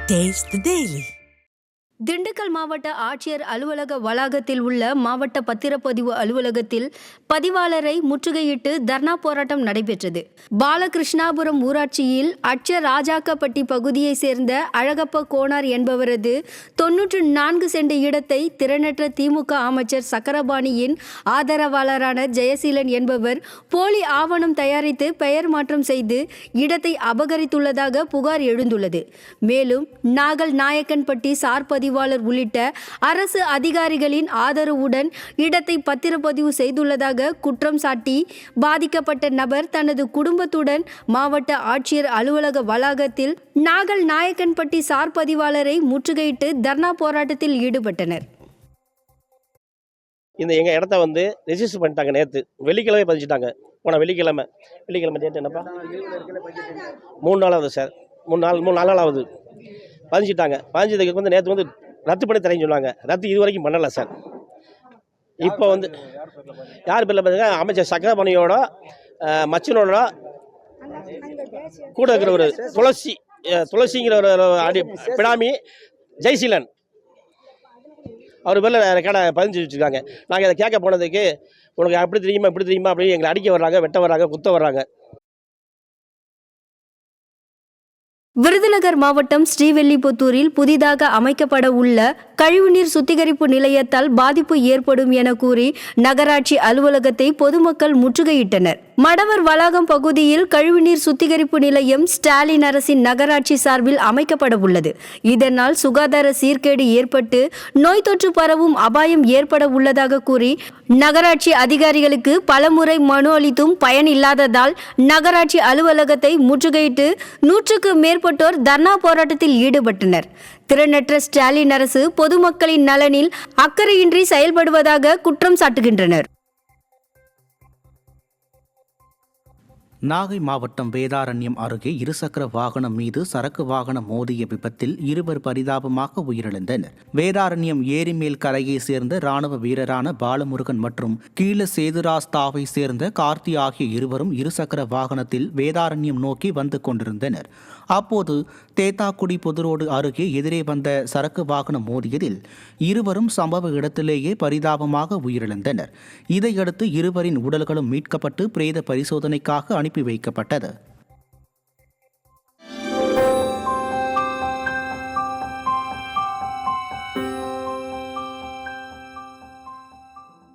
Taste the Daily. Dindigul மாவட்ட ஆட்சியர் அலுவலக வளாகத்தில் உள்ள மாவட்ட பத்திரப்பதிவு அலுவலகத்தில் பதிவாளரை முற்றுகையிட்டு தர்ணா போராட்டம் நடைபெற்றது. பாலகிருஷ்ணாபுரம் ஊராட்சியில் அச்ச ராஜாக்கப்பட்டி பகுதியை சேர்ந்த அழகப்ப கோனார் என்பவரது 94 சென்ட் இடத்தை திறனற்ற திமுக அமைச்சர் சக்கரபாணியின் ஆதரவாளரான ஜெயசீலன் என்பவர் போலி ஆவணம் தயாரித்து பெயர் மாற்றம் செய்து இடத்தை அபகரித்துள்ளதாக புகார் எழுந்துள்ளது. மேலும் நாகல் நாயக்கன்பட்டி சார்பதி உள்ளிட்ட அரசு அதிகாரிகளின் ஆதரவுடன் இடத்தை பத்திரப்பதிவு செய்துள்ளதாக குற்றம் சாட்டி பாதிக்கப்பட்ட நபர் தனது குடும்பத்துடன் மாவட்ட ஆட்சியர் அலுவலக வளாகத்தில் நாகல் நாயக்கன்பட்டி சார் பதிவாளரை முற்றுகையிட்டு தர்ணா போராட்டத்தில் ஈடுபட்டனர். எங்கள் இடத்த ரெஜிஸ்டர் பண்ணிட்டாங்க. நேற்று வெள்ளிக்கிழமை பதிச்சுட்டாங்க. போன வெள்ளிக்கிழமை டேட் என்னப்பா 3 நாளாவது சார். 3 நாள் ஆகுது பதிஞ்சிட்டாங்க. பதிஞ்சதுக்கு நேற்று ரத்து பண்ணி தரேன்னு சொன்னாங்க. ரத்து இது வரைக்கும் பண்ணலை சார். இப்போ யார் பேரில் பார்த்தீங்கன்னா அமைச்சர் சக்கரபாணியோட மச்சனோட கூட இருக்கிற ஒரு துளசிங்கிற ஒரு பினாமி ஜெய்சீலன் அவர் பேரில் ரெக்கார்டை பதிஞ்சு வச்சுருக்காங்க. நாங்கள் இதை கேட்க போனதுக்கு உனக்கு அப்படி தெரியுமா இப்படி தெரியுமா அப்படின்னு எங்களை அடிக்க வர்றாங்க, வெட்ட வர்றாங்க, குத்த வர்றாங்க. விருதுநகர் மாவட்டம் ஸ்ரீவில்லிபுத்தூரில் புதிதாக அமைக்கப்பட உள்ள கழிவுநீர் சுத்திகரிப்பு நிலையத்தால் பாதிப்பு ஏற்படும் என கூறி நகராட்சி அலுவலகத்தை பொதுமக்கள் முற்றுகையிட்டனர். மடவர் வளாகம் பகுதியில் கழிவுநீர் சுத்திகரிப்பு நிலையம் ஸ்டாலின் அரசின் நகராட்சி சார்பில் அமைக்கப்பட உள்ளது. இதனால் சுகாதார சீர்கேடு ஏற்பட்டு நோய் தொற்று பரவும் அபாயம் ஏற்பட உள்ளதாக கூறி நகராட்சி அதிகாரிகளுக்கு பலமுறை மனு அளித்தும் பயன் இல்லாததால் நகராட்சி அலுவலகத்தை முற்றுகையிட்டு 100க்கு மேற்பட்டோர் தர்ணா போராட்டத்தில் ஈடுபட்டனர். திறனற்ற ஸ்டாலின் அரசு பொதுமக்களின் நலனில் அக்கறையின்றி செயல்படுவதாக குற்றம் சாட்டுகின்றனர். நாகை மாவட்டம் வேதாரண்யம் அருகே இருசக்கர வாகனம் மீது சரக்கு வாகனம் மோதிய விபத்தில் 2 பரிதாபமாக உயிரிழந்தனர். வேதாரண்யம் ஏரிமேல் கரையை சேர்ந்த ராணுவ வீரரான பாலமுருகன் மற்றும் கீழ சேதுராஸ்தாவை சேர்ந்த கார்த்தி ஆகிய இருவரும் இருசக்கர வாகனத்தில் வேதாரண்யம் நோக்கி வந்து கொண்டிருந்தனர். அப்போது தேத்தாக்குடி பொதுரோடு அருகே எதிரே வந்த சரக்கு வாகனம் மோதியதில் இருவரும் சம்பவ இடத்திலேயே பரிதாபமாக உயிரிழந்தனர். இதையடுத்து இருவரின் உடல்களும் மீட்கப்பட்டு பிரேத பரிசோதனைக்காக அனுப்பி வைக்கப்பட்டது.